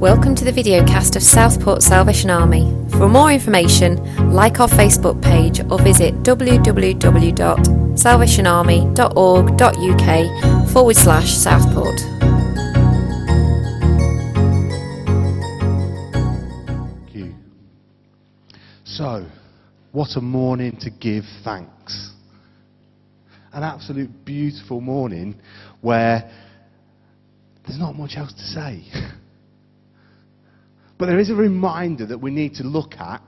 Welcome to the videocast of Southport Salvation Army. For more information, like our Facebook page or visit www.salvationarmy.org.uk/Southport. Thank you. So, what a morning to give thanks. An absolute beautiful morning where there's not much else to say. But there is a reminder that we need to look at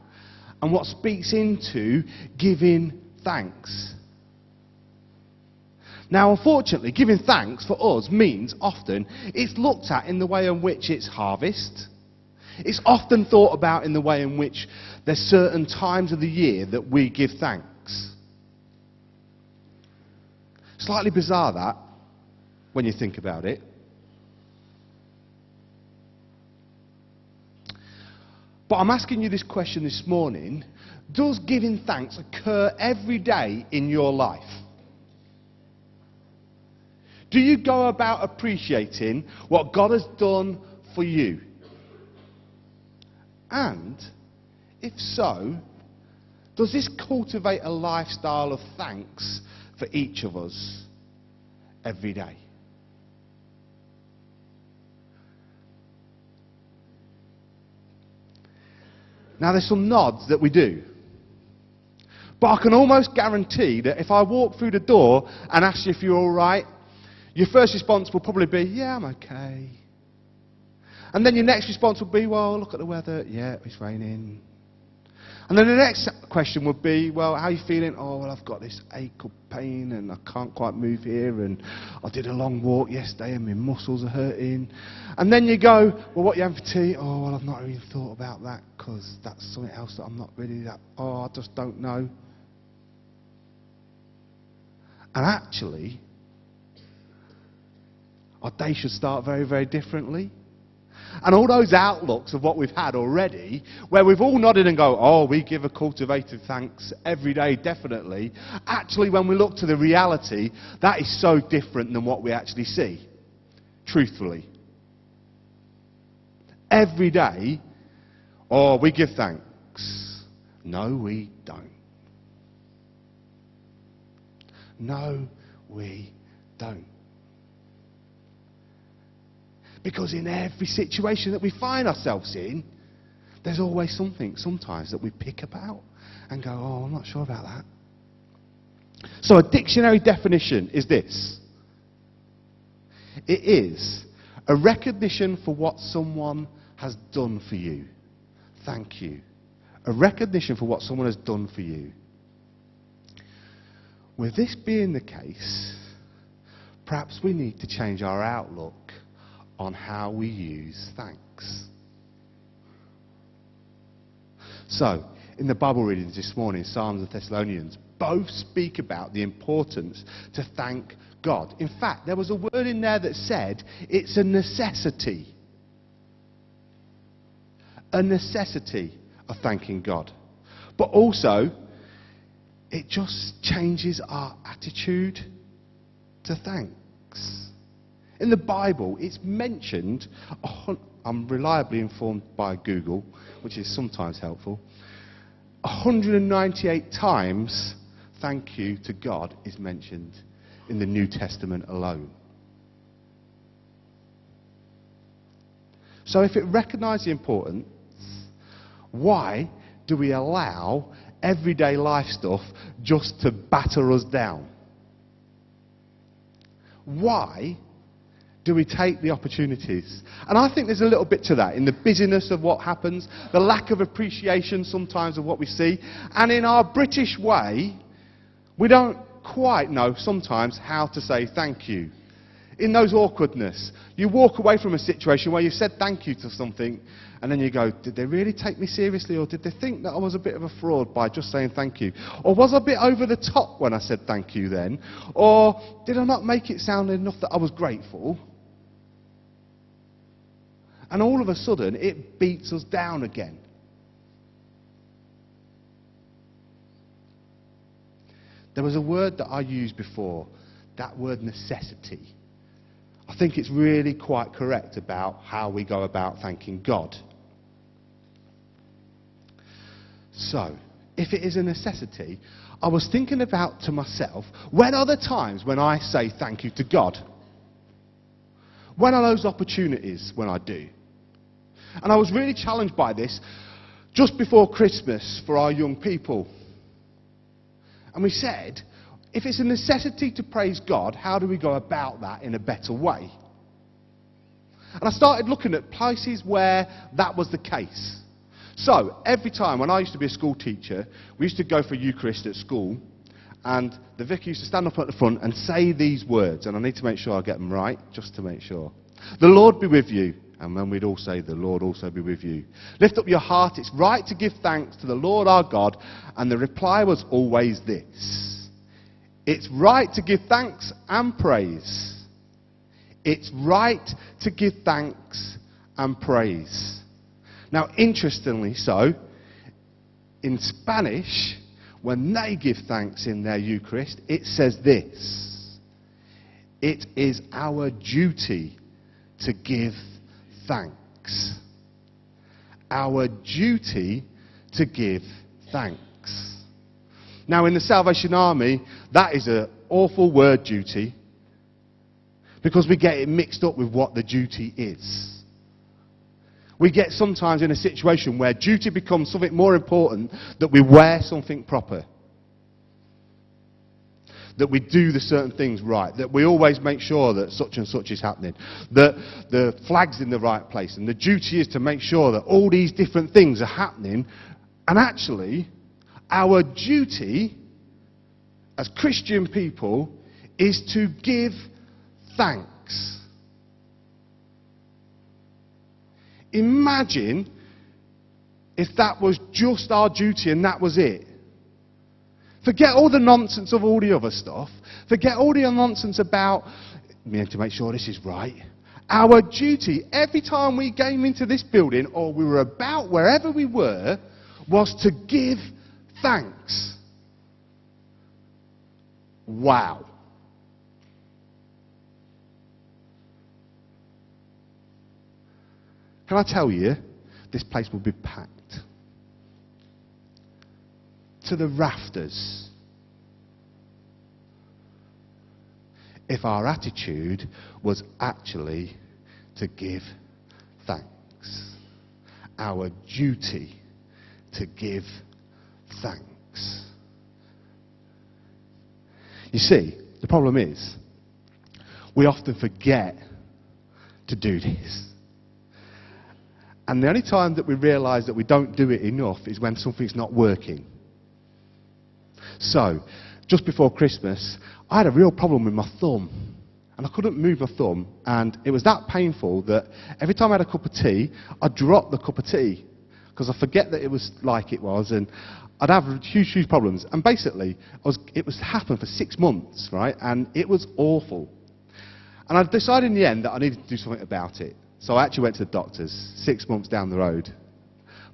and what speaks into giving thanks. Now, unfortunately, giving thanks for us means often it's looked at in the way in which it's harvest. It's often thought about in the way in which there's certain times of the year that we give thanks. Slightly bizarre that, when you think about it. But I'm asking you this question this morning. Does giving thanks occur every day in your life? Do you go about appreciating what God has done for you? And, if so, does this cultivate a lifestyle of thanks for each of us every day? Now, there's some nods that we do. But I can almost guarantee that if I walk through the door and ask you if you're all right, your first response will probably be, yeah, I'm okay. And then your next response will be, well, look at the weather. Yeah, it's raining. And then the next question would be, well, how are you feeling? Oh, well, I've got this ache or pain and I can't quite move here and I did a long walk yesterday and my muscles are hurting. And then you go, well, what are you having for tea? Oh, well, I've not even thought about that because that's something else that I'm not really that, I just don't know. And actually, our day should start very, very differently. And all those outlooks of what we've had already, where we've all nodded and go, oh, we give a cultivated thanks every day, definitely. Actually, when we look to the reality, that is so different than what we actually see, truthfully. Every day, oh, we give thanks. No, we don't. No, we don't. Because in every situation that we find ourselves in, there's always something, sometimes, that we pick about and go, oh, I'm not sure about that. So a dictionary definition is this. It is a recognition for what someone has done for you. Thank you. A recognition for what someone has done for you. With this being the case, perhaps we need to change our outlook on how we use thanks. So, in the Bible readings this morning, Psalms and Thessalonians both speak about the importance to thank God. In fact, there was a word in there that said it's a necessity. A necessity of thanking God. But also, it just changes our attitude to thanks. In the Bible, it's mentioned, I'm reliably informed by Google, which is sometimes helpful, 198 times thank you to God is mentioned in the New Testament alone. So if it recognises the importance, why do we allow everyday life stuff just to batter us down? Why do we take the opportunities? And I think there's a little bit to that in the busyness of what happens, the lack of appreciation sometimes of what we see, and in our British way, we don't quite know sometimes how to say thank you. In those awkwardness, you walk away from a situation where you said thank you to something, and then you go, did they really take me seriously, or did they think that I was a bit of a fraud by just saying thank you? Or was I a bit over the top when I said thank you then? Or did I not make it sound enough that I was grateful? And all of a sudden, it beats us down again. There was a word that I used before, that word necessity. I think it's really quite correct about how we go about thanking God. So, if it is a necessity, I was thinking about to myself, when are the times when I say thank you to God? When are those opportunities when I do? And I was really challenged by this just before Christmas for our young people. And we said, if it's a necessity to praise God, how do we go about that in a better way? And I started looking at places where that was the case. So, every time, when I used to be a school teacher, we used to go for Eucharist at school, and the vicar used to stand up at the front and say these words, and I need to make sure I get them right, just to make sure. The Lord be with you. And then we'd all say, the Lord also be with you. Lift up your heart, it's right to give thanks to the Lord our God. And the reply was always this: it's right to give thanks and praise. It's right to give thanks and praise. Now, interestingly so, in Spanish, when they give thanks in their Eucharist, it says this: it is our duty to give thanks. Our duty to give thanks. Now, in the Salvation Army, that is an awful word, duty, because we get it mixed up with what the duty is. We get sometimes in a situation where duty becomes something more important, that we wear something proper, that we do the certain things right, that we always make sure that such and such is happening, that the flag's in the right place, and the duty is to make sure that all these different things are happening. And actually, our duty as Christian people is to give thanks. Imagine if that was just our duty and that was it. Forget all the nonsense of all the other stuff. Forget all the nonsense about, we need to make sure this is right. Our duty, every time we came into this building, or we were about wherever we were, was to give thanks. Wow. Can I tell you, this place will be packed to the rafters if our attitude was actually to give thanks. Our duty to give thanks. You see, the problem is, we often forget to do this. And the only time that we realise that we don't do it enough is when something's not working. So, just before Christmas, I had a real problem with my thumb. And I couldn't move my thumb. And it was that painful that every time I had a cup of tea, I'd drop the cup of tea. Because I forget that it was like it was. And I'd have huge problems. And basically, it was happened for 6 months, right? And it was awful. And I decided in the end that I needed to do something about it. So I actually went to the doctors 6 months down the road.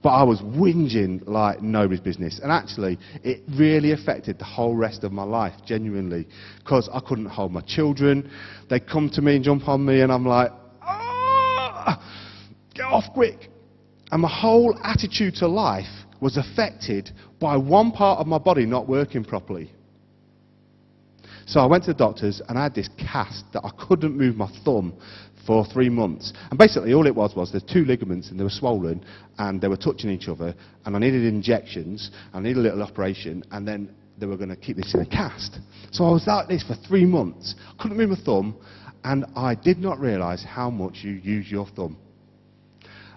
But I was whinging like nobody's business. And actually, it really affected the whole rest of my life, genuinely. Because I couldn't hold my children. They'd come to me and jump on me, and I'm like, ah, get off quick. And my whole attitude to life was affected by one part of my body not working properly. So I went to the doctors, and I had this cast that I couldn't move my thumb for 3 months. And basically all it was there's 2 ligaments and they were swollen and they were touching each other, and I needed injections, I needed a little operation, and then they were going to keep this in a cast. So I was like this for 3 months. I couldn't move my thumb, and I did not realise how much you use your thumb.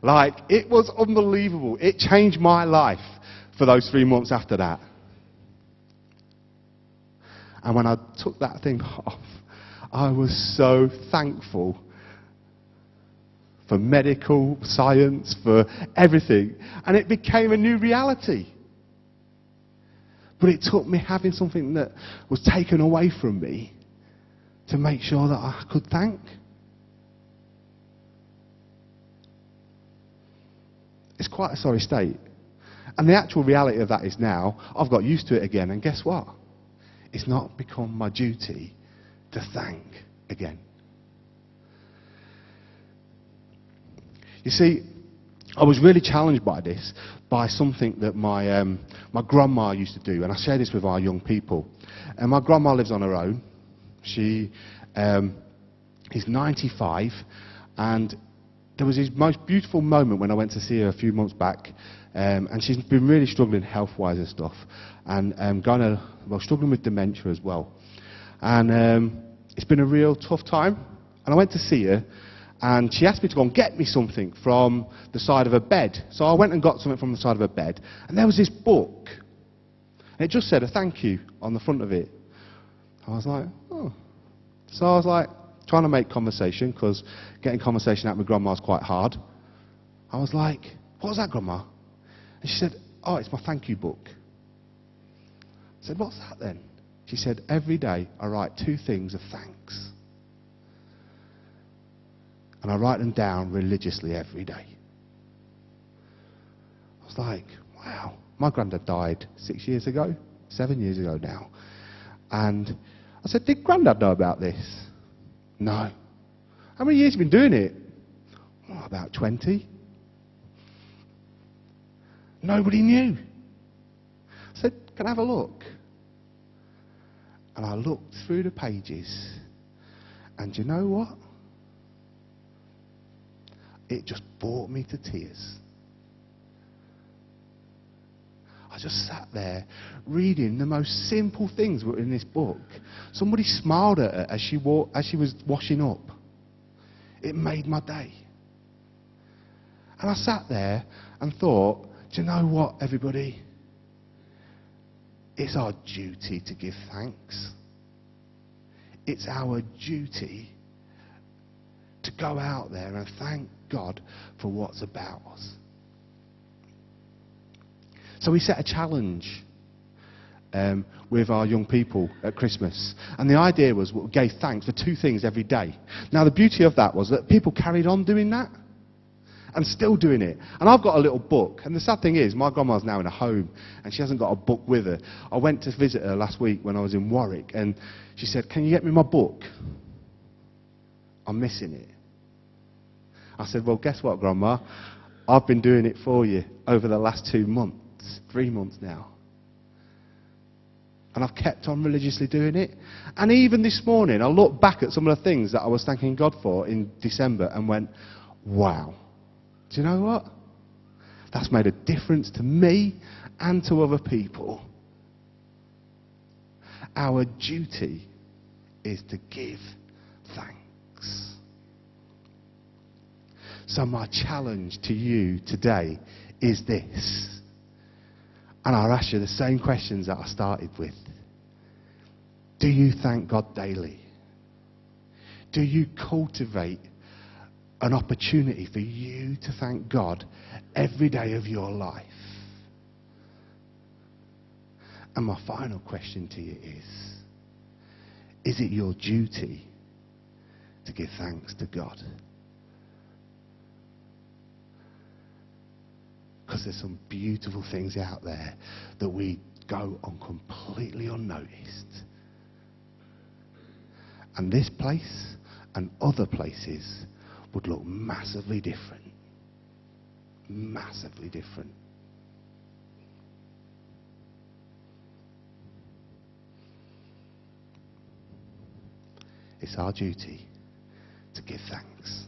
Like, it was unbelievable. It changed my life for those 3 months after that. And when I took that thing off, I was so thankful for medical science, for everything. And it became a new reality. But it took me having something that was taken away from me to make sure that I could thank. It's quite a sorry state. And the actual reality of that is now, I've got used to it again, and guess what? It's not become my duty to thank again. You see, I was really challenged by this, by something that my grandma used to do, and I share this with our young people. And my grandma lives on her own. She is 95, and there was this most beautiful moment when I went to see her a few months back, and she's been really struggling health-wise and stuff, and struggling with dementia as well. And it's been a real tough time, and I went to see her, and she asked me to go and get me something from the side of her bed. So I went and got something from the side of her bed, and there was this book. And it just said a thank you on the front of it. I was like, oh. So I was like, trying to make conversation, because getting conversation out with Grandma is quite hard. I was like, what was that, Grandma? And she said, oh, it's my thank you book. I said, what's that then? She said, every day I write 2 things of thanks. And I write them down religiously every day. I was like, wow. My granddad died 6 years ago, 7 years ago now. And I said, did Grandad know about this? No. How many years have you been doing it? Oh, about 20. Nobody knew. I said, can I have a look? And I looked through the pages, and you know what? It just brought me to tears. I just sat there reading the most simple things were in this book. Somebody smiled at her as she was washing up. It made my day. And I sat there and thought, do you know what, everybody? It's our duty to give thanks. It's our duty to go out there and thank God for what's about us. So we set a challenge with our young people at Christmas. And the idea was we gave thanks for 2 things every day. Now the beauty of that was that people carried on doing that and still doing it. And I've got a little book. And the sad thing is, my grandma's now in a home and she hasn't got a book with her. I went to visit her last week when I was in Warwick, and she said, can you get me my book? I'm missing it. I said, well, guess what, Grandma? I've been doing it for you over the last 2 months, 3 months now. And I've kept on religiously doing it. And even this morning, I looked back at some of the things that I was thanking God for in December and went, wow. Do you know what? That's made a difference to me and to other people. Our duty is to give thanks. So my challenge to you today is this. And I'll ask you the same questions that I started with. Do you thank God daily? Do you cultivate an opportunity for you to thank God every day of your life? And my final question to you is it your duty to give thanks to God? Because there's some beautiful things out there that we go on completely unnoticed. And this place and other places would look massively different. Massively different. It's our duty to give thanks.